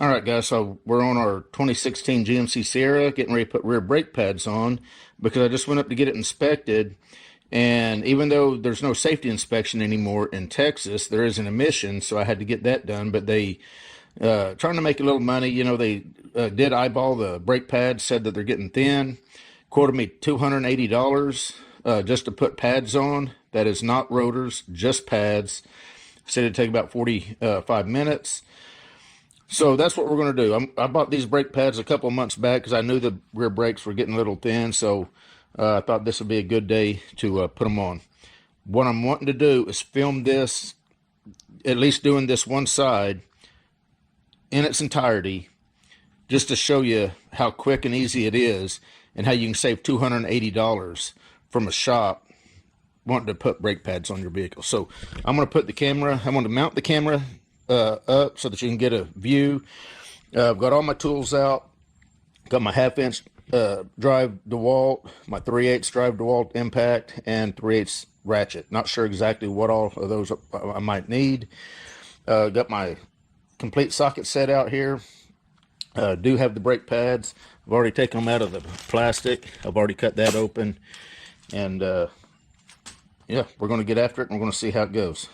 All right, guys, so we're on our 2016 GMC Sierra, getting ready to put rear brake pads on because I just went up to get it inspected. And even though there's no safety inspection anymore in Texas, there is an emission, so I had to get that done. But they, trying to make a little money, you know, they did eyeball the brake pads, said that they're getting thin, quoted me $280 just to put pads on. That is not rotors, just pads. Said it'd take about 45 minutes. So that's what we're going to do. I bought these brake pads a couple of months back because I knew the rear brakes were getting a little thin. So I thought this would be a good day to put them on. What I'm wanting to do is film this, at least doing this one side in its entirety, just to show you how quick and easy it is and how you can save $280 from a shop wanting to put brake pads on your vehicle. So I'm going to put the camera, I'm going to mount the camera up so that you can get a view. I've got all my tools out. Got my 1/2 inch drive DEWALT, my 3/8 drive DEWALT impact, and 3/8 ratchet. Not sure exactly what all of those I might need. Got my complete socket set out here. Do have the brake pads. I've already taken them out of the plastic. I've already cut that open. And yeah, we're going to get after it and we're going to see how it goes.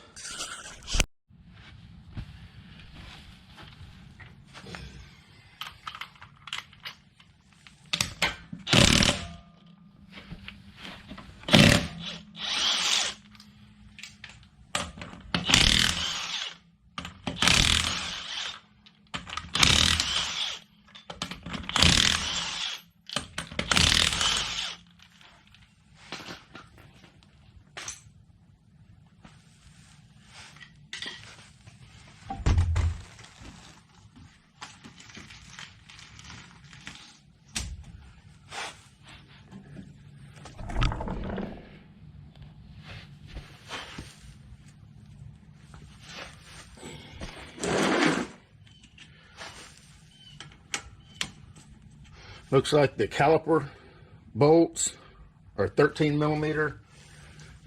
Looks like the caliper bolts are 13 millimeter.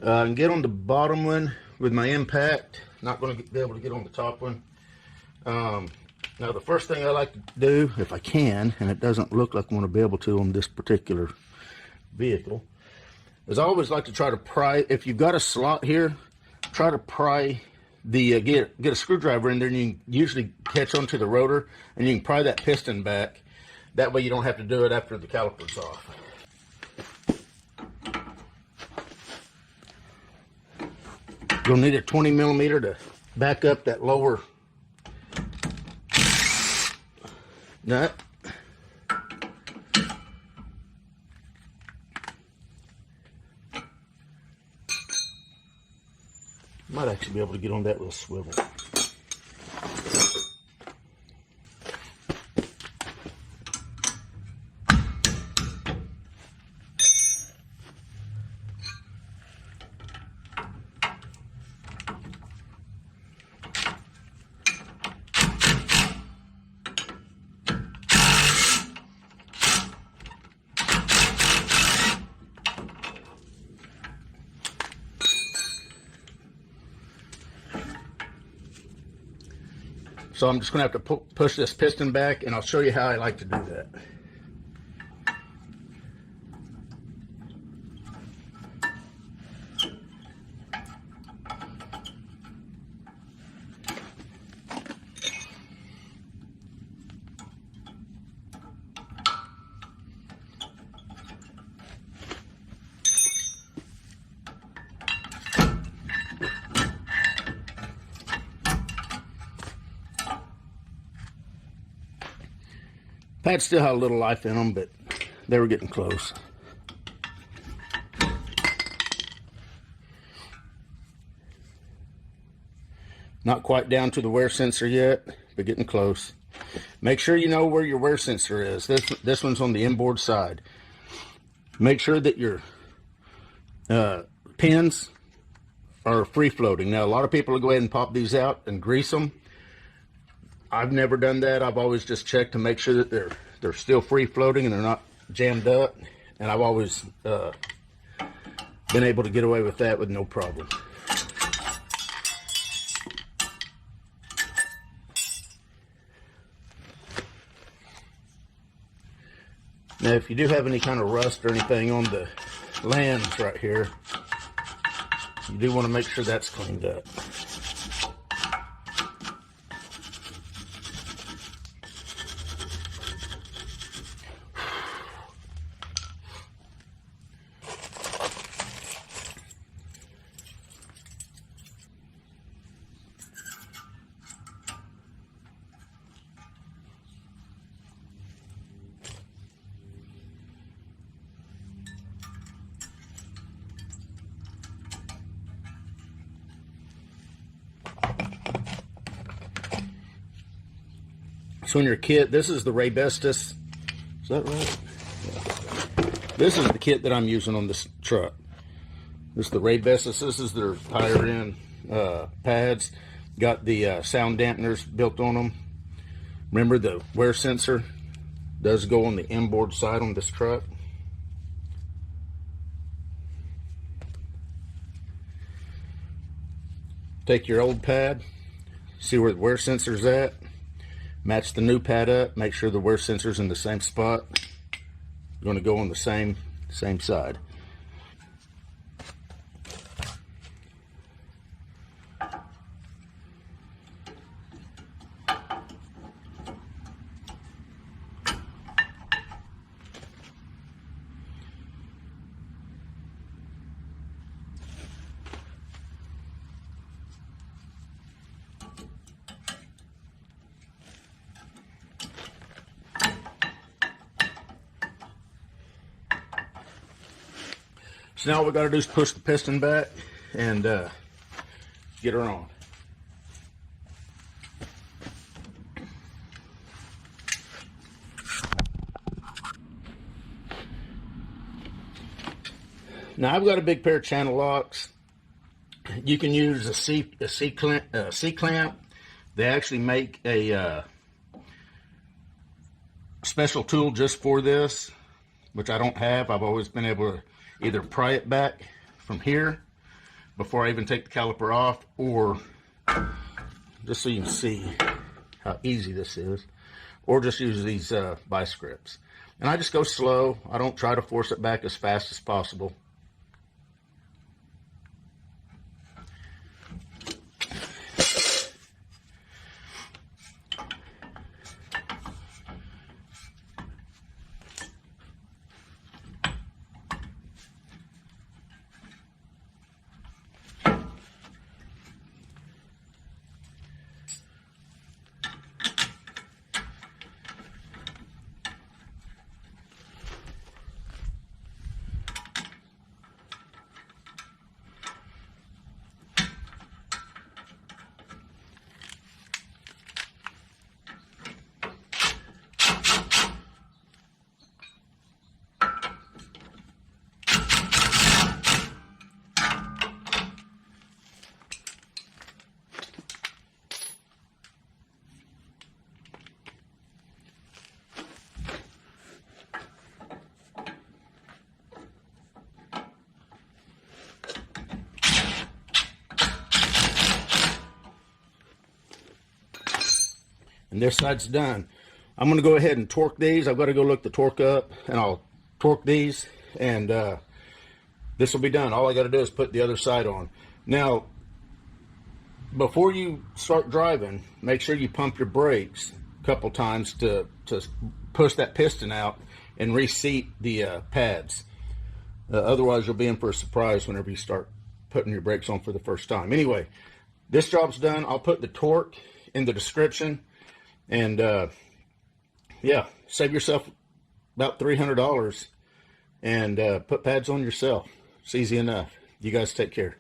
I can get on the bottom one with my impact. Not going to be able to get on the top one. Now the first thing I like to do, if I can, and it doesn't look like I'm going to be able to on this particular vehicle, is I always like to try to pry. If you've got a slot here, try to pry the get a screwdriver in there, and you can usually catch onto the rotor, and you can pry that piston back. That way you don't have to do it after the caliper's off. You'll need a 20 millimeter to back up that lower nut. Might actually be able to get on that little swivel. So I'm just going to have to push this piston back, and I'll show you how I like to do that. Pads still had a little life in them, but they were getting close. Not quite down to the wear sensor yet, but getting close. Make sure you know where your wear sensor is. This one's on the inboard side. Make sure that your pins are free floating. Now, a lot of people will go ahead and pop these out and grease them. I've never done that. I've always just checked to make sure that they're still free floating and they're not jammed up. And I've always been able to get away with that with no problem. Now, if you do have any kind of rust or anything on the lands right here, you do want to make sure that's cleaned up. So in your kit, this is the Raybestos. Is that right? Yeah. This is the kit that I'm using on this truck. This is the Raybestos. This is their tire end pads. Got the sound dampeners built on them. Remember, the wear sensor does go on the inboard side on this truck. Take your old pad, see where the wear sensor's at. Match the new pad up, make sure the wear sensor's in the same spot. Going to go on the same side. So now what we got to do is push the piston back and get her on. Now I've got a big pair of channel locks. You can use a C clamp. They actually make a special tool just for this, which I don't have. I've always been able to either pry it back from here before I even take the caliper off, or just so you can see how easy this is, or just use these vice grips. And I just go slow. I don't try to force it back as fast as possible. And this side's done. I'm going to go ahead and torque these. I've got to go look the torque up, and I'll torque these, and this will be done. All I got to do is put the other side on. Now, before you start driving, make sure you pump your brakes a couple times to push that piston out and reseat the pads. Otherwise, you'll be in for a surprise whenever you start putting your brakes on for the first time. Anyway, this job's done. I'll put the torque in the description. And yeah, save yourself about $300 and put pads on yourself. It's easy enough. You guys take care.